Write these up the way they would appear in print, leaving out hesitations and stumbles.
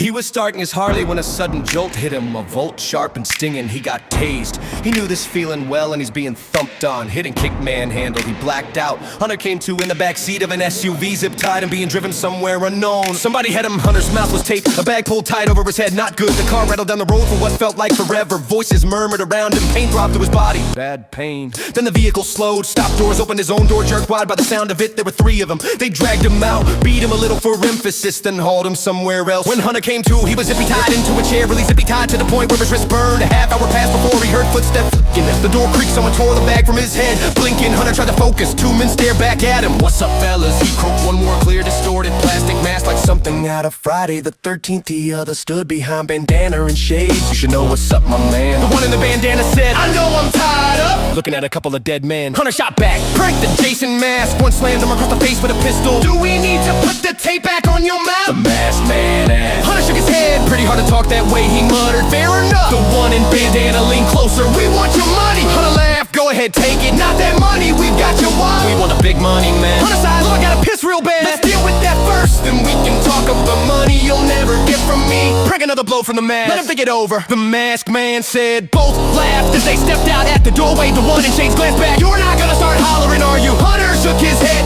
He was starting his Harley when a sudden jolt hit him. A volt sharp and stinging, he got tased. He knew this feeling well and he's being thumped on. Hit and kicked, manhandled, he blacked out. Hunter came to in the backseat of an SUV, zip-tied and being driven somewhere unknown. Somebody had him, Hunter's mouth was taped, a bag pulled tight over his head, not good. The car rattled down the road for what felt like forever. Voices murmured around him, pain throbbed through his body. Bad pain. Then the vehicle slowed, stopped doors, opened his own door, jerked wide by the sound of it. There were three of them. They dragged him out, beat him a little for emphasis, then hauled him somewhere else. When Hunter came to, he was zippy-tied into a chair, really zippy-tied to the point where his wrist burned. A half hour passed before he heard footsteps. The door creaked, someone tore the bag from his head. Blinking, Hunter tried to focus, two men stared back at him. What's up, fellas? He croaked one more clear, distorted plastic mask like something out of Friday the 13th. The other stood behind bandana and shades. You should know what's up, my man. The one in the bandana said, I know I'm tied up. Looking at a couple of dead men, Hunter shot back, pranked the Jason mask. One slammed him across the face with a pistol. Do we need to put the tape back on your mouth? The masked man asked. Hunter shook his head, pretty hard to talk that way. He muttered, fair enough. The one in bandana leaned closer. We want your money. Hunter laughed, go ahead, take it. Not that money, we've got your wallet. We want a big money, man. Hunter sighed, oh, I gotta piss real bad. Let's deal with that first, then we can talk of the money you'll never get from me. Prank another blow from the mask, let him think it over. The masked man said, both laughed as they stepped out at the doorway. The one in shades glanced back. You're not gonna start hollering, are you? Hunter shook his head.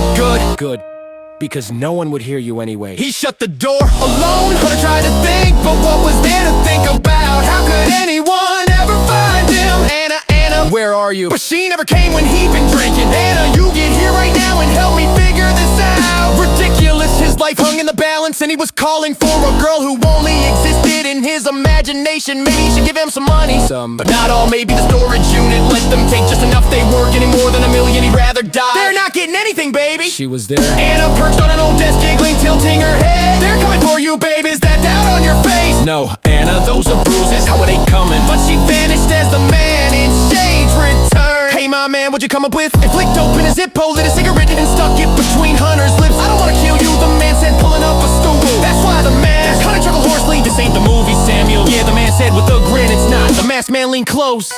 Good. Because no one would hear you anyway. He shut the door alone. Hunter tried to think, but what was there to think about? How could anyone ever find him? Anna, where are you? But she never came when he'd been drinking. Anna, you get here right now and help me figure this out. Ridiculous, his life hung in the balance, and he was calling for a girl who only existed in his imagination. Maybe he should give him some money, but not all. Maybe the storage unit let them take just enough. They weren't getting more than $1 million, he'd rather die. They're not getting anything, baby. She was there. Anna perched on an old desk, giggling, tilting her head. They're coming for you, babe. Is that doubt on your face? No, Anna, those are bruises. How are they coming? But she vanished as the man in shades returned. Hey, my man, what'd you come up with? And flicked open a Zippo, lit a cigarette, and stuck it between Hunter's lips. I don't wanna kill you, the man said, pulling up a stool. That's why the mask. Hunter chuckled hoarsely. This ain't the movie, Samuel. Yeah, the man said with a grin, it's not. The masked man leaned close.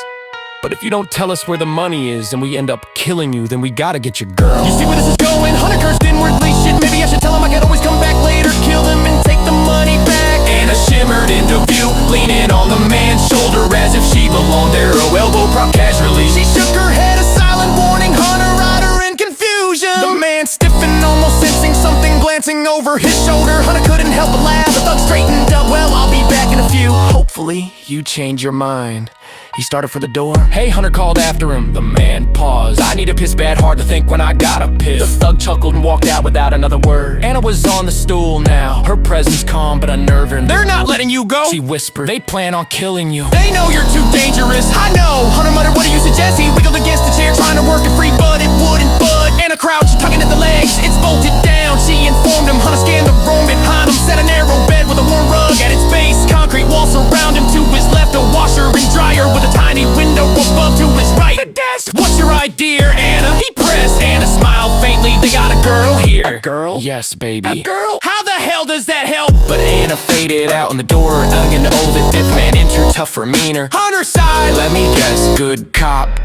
But if you don't tell us where the money is and we end up killing you, then we gotta get your girl. You see where this is going? Hunter cursed inwardly. Shit, maybe I should tell him I could always come back later. Kill them and take the money back. Anna shimmered into view, leaning on the man's shoulder as if she belonged there. Her elbow propped casually. She shook her head, a silent warning. Hunter eyed her in confusion. The man stiffened, almost sensing something glancing over his shoulder. Hunter couldn't help but laugh. The thug straightened up. Well, I'll be back in a few. Hopefully, you change your mind. He started for the door. Hey, Hunter called after him. The man paused. I need to piss bad, hard to think when I gotta piss. The thug chuckled and walked out without another word. Anna was on the stool now, her presence calm but unnerving. They're not letting you go, she whispered. They plan on killing you. They know you're too dangerous. I know. Hunter muttered, what do you suggest? He wiggled against the chair, trying to work it free, but it wouldn't bud. Anna crouched, tugging at the legs. It's bolted down. She informed him. Hunter scanned the room behind him, set a narrow bed with a warm rug at its base. Concrete walls surround him. To his left, a washer and dryer with a tiny window above to his right. The desk. What's your idea, Anna? He pressed. Anna smiled faintly. They got a girl here. A girl? Yes, baby. A girl? How the hell does that help? But Anna faded out and the door again. Oh, the deaf man entered, tougher, meaner. Hunter sighed. Let me guess. Good cop,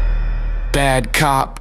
bad cop.